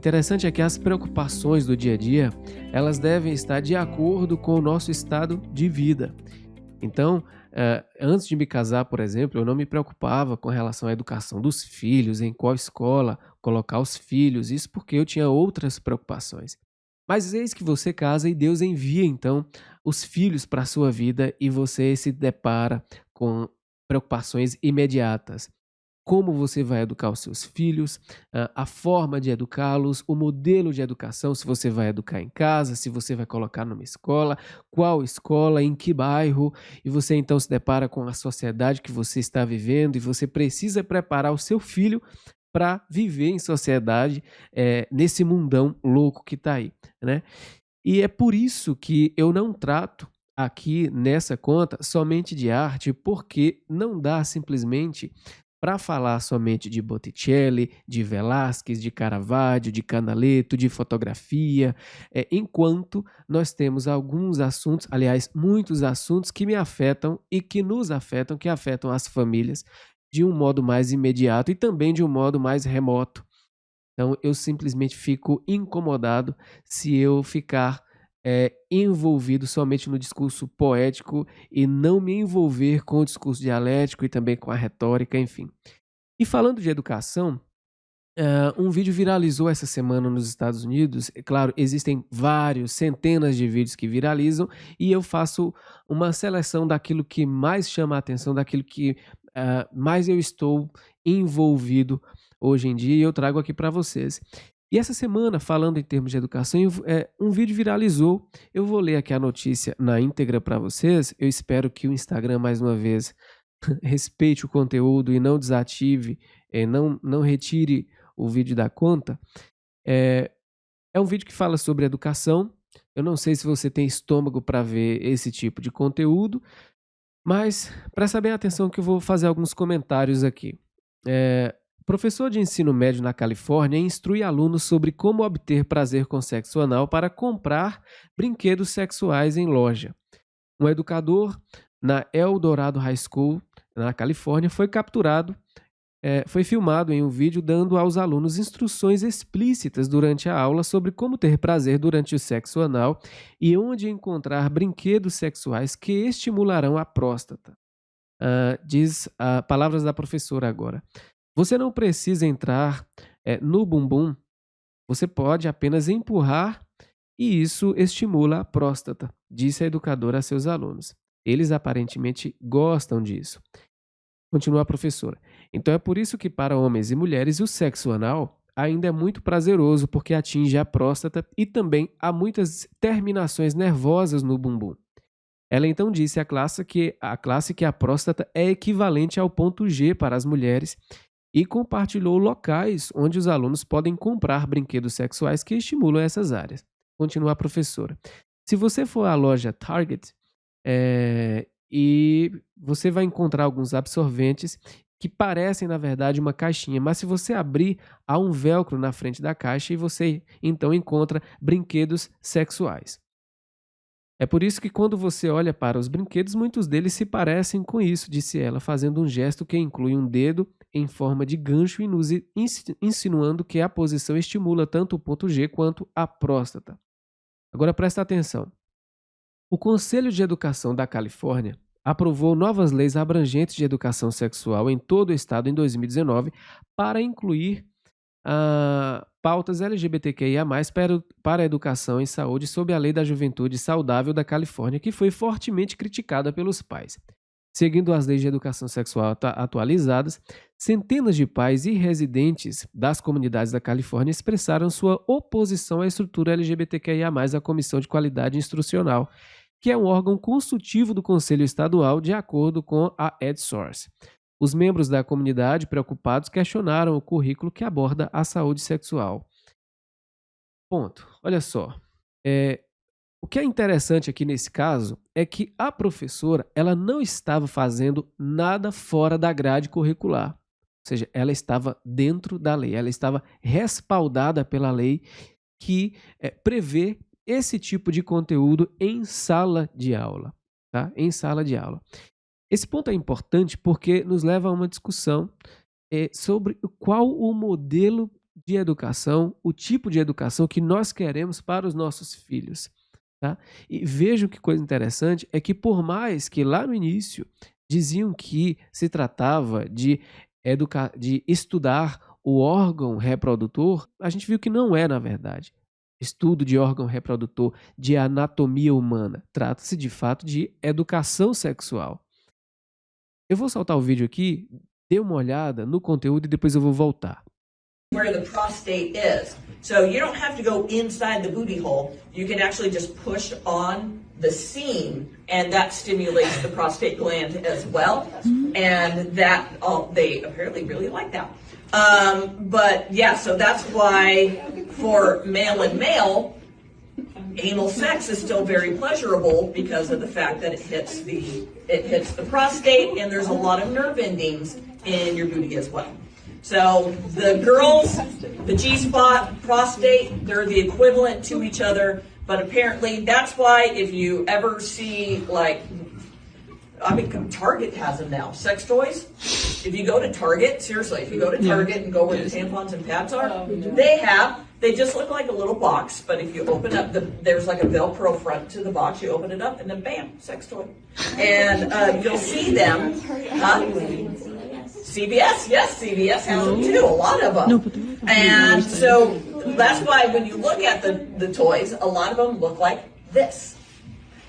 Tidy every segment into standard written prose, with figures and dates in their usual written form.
Interessante é que as preocupações do dia a dia, elas devem estar de acordo com o nosso estado de vida. Então, antes de me casar, por exemplo, eu não me preocupava com relação à educação dos filhos, em qual escola colocar os filhos, isso porque eu tinha outras preocupações. Mas eis que você casa e Deus envia então os filhos para a sua vida e você se depara com preocupações imediatas. Como você vai educar os seus filhos, a forma de educá-los, o modelo de educação, se você vai educar em casa, se você vai colocar numa escola, qual escola, em que bairro, e você então se depara com a sociedade que você está vivendo e você precisa preparar o seu filho para viver em sociedade, nesse mundão louco que está aí, né. E é por isso que eu não trato aqui nessa conta somente de arte, porque não dá simplesmente para falar somente de Botticelli, de Velázquez, de Caravaggio, de Canaletto, de fotografia, enquanto nós temos alguns assuntos, aliás, muitos assuntos que me afetam e que nos afetam, que afetam as famílias de um modo mais imediato e também de um modo mais remoto. Então eu simplesmente fico incomodado se eu ficar, envolvido somente no discurso poético e não me envolver com o discurso dialético e também com a retórica, enfim. E falando de educação, um vídeo viralizou essa semana nos Estados Unidos. É claro, existem vários, centenas de vídeos que viralizam e eu faço uma seleção daquilo que mais chama a atenção, daquilo que, mais eu estou envolvido hoje em dia e eu trago aqui para vocês. E essa semana, falando em termos de educação, um vídeo viralizou. Eu vou ler aqui a notícia na íntegra para vocês. Eu espero que o Instagram, mais uma vez, respeite o conteúdo e não desative, não retire o vídeo da conta. É, é um vídeo que fala sobre educação. Eu não sei se você tem estômago para ver esse tipo de conteúdo, mas presta bem atenção que eu vou fazer alguns comentários aqui. Professor de ensino médio na Califórnia instrui alunos sobre como obter prazer com sexo anal para comprar brinquedos sexuais em loja. Um educador na El Dorado High School, na Califórnia, foi filmado em um vídeo dando aos alunos instruções explícitas durante a aula sobre como ter prazer durante o sexo anal e onde encontrar brinquedos sexuais que estimularão a próstata. Diz palavras da professora agora. Você não precisa entrar no bumbum, você pode apenas empurrar e isso estimula a próstata, disse a educadora a seus alunos. Eles aparentemente gostam disso. Continua a professora. Então é por isso que para homens e mulheres o sexo anal ainda é muito prazeroso porque atinge a próstata e também há muitas terminações nervosas no bumbum. Ela então disse à classe que a próstata é equivalente ao ponto G para as mulheres e compartilhou locais onde os alunos podem comprar brinquedos sexuais que estimulam essas áreas. Continua a professora. Se você for à loja Target, e você vai encontrar alguns absorventes que parecem, na verdade, uma caixinha, mas se você abrir, há um velcro na frente da caixa e você então encontra brinquedos sexuais. É por isso que quando você olha para os brinquedos, muitos deles se parecem com isso, disse ela, fazendo um gesto que inclui um dedo em forma de gancho, insinuando que a posição estimula tanto o ponto G quanto a próstata. Agora presta atenção. O Conselho de Educação da Califórnia aprovou novas leis abrangentes de educação sexual em todo o estado em 2019 para incluir pautas LGBTQIA+, para a educação e saúde sob a Lei da Juventude Saudável da Califórnia, que foi fortemente criticada pelos pais. Seguindo as leis de educação sexual atualizadas, centenas de pais e residentes das comunidades da Califórnia expressaram sua oposição à estrutura LGBTQIA+, à Comissão de Qualidade Instrucional, que é um órgão consultivo do Conselho Estadual, de acordo com a EdSource. Os membros da comunidade, preocupados, questionaram o currículo que aborda a saúde sexual. Ponto. Olha só. O que é interessante aqui nesse caso é que a professora ela não estava fazendo nada fora da grade curricular. Ou seja, ela estava dentro da lei, ela estava respaldada pela lei que prevê esse tipo de conteúdo em sala de aula. Tá? Em sala de aula. Esse ponto é importante porque nos leva a uma discussão sobre qual o modelo de educação, o tipo de educação que nós queremos para os nossos filhos. Tá? E vejam que coisa interessante, é que por mais que lá no início diziam que se tratava de estudar o órgão reprodutor, a gente viu que não é, na verdade, estudo de órgão reprodutor, de anatomia humana. Trata-se de fato de educação sexual. Eu vou soltar o vídeo aqui, dê uma olhada no conteúdo e depois eu vou voltar. Where the prostate is. So you don't have to go inside the booty hole. You can actually just push on the seam, and that stimulates the prostate gland as well. And that they apparently really like that. But yeah, so that's why for male and male, anal sex is still very pleasurable because of the fact that it hits the prostate, and there's a lot of nerve endings in your booty as well. So the girls, the G-spot, prostate, they're the equivalent to each other, but apparently that's why if you ever see, like, I mean, Target has them now, sex toys. If you go to Target, seriously, if you go to Target and go where the tampons and pads are, they just look like a little box, but if you open up, there's like a Velcro front to the box, you open it up, and then bam, sex toy. And you'll see them, CVS, yes, CVS has them too, a lot of them. And so that's why when you look at the toys, a lot of them look like this.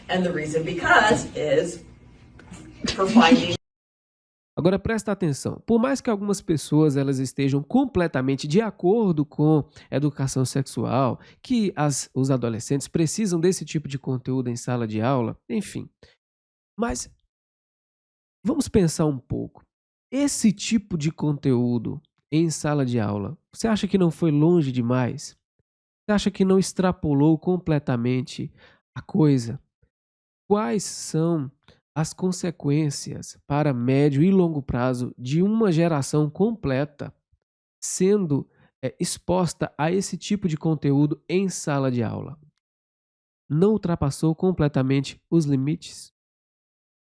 And the reason because is for finding. Agora presta atenção, por mais que algumas pessoas elas estejam completamente de acordo com educação sexual, que os adolescentes precisam desse tipo de conteúdo em sala de aula, enfim, mas vamos pensar um pouco. Esse tipo de conteúdo em sala de aula, você acha que não foi longe demais? Você acha que não extrapolou completamente a coisa? Quais são as consequências para médio e longo prazo de uma geração completa sendo exposta a esse tipo de conteúdo em sala de aula? Não ultrapassou completamente os limites?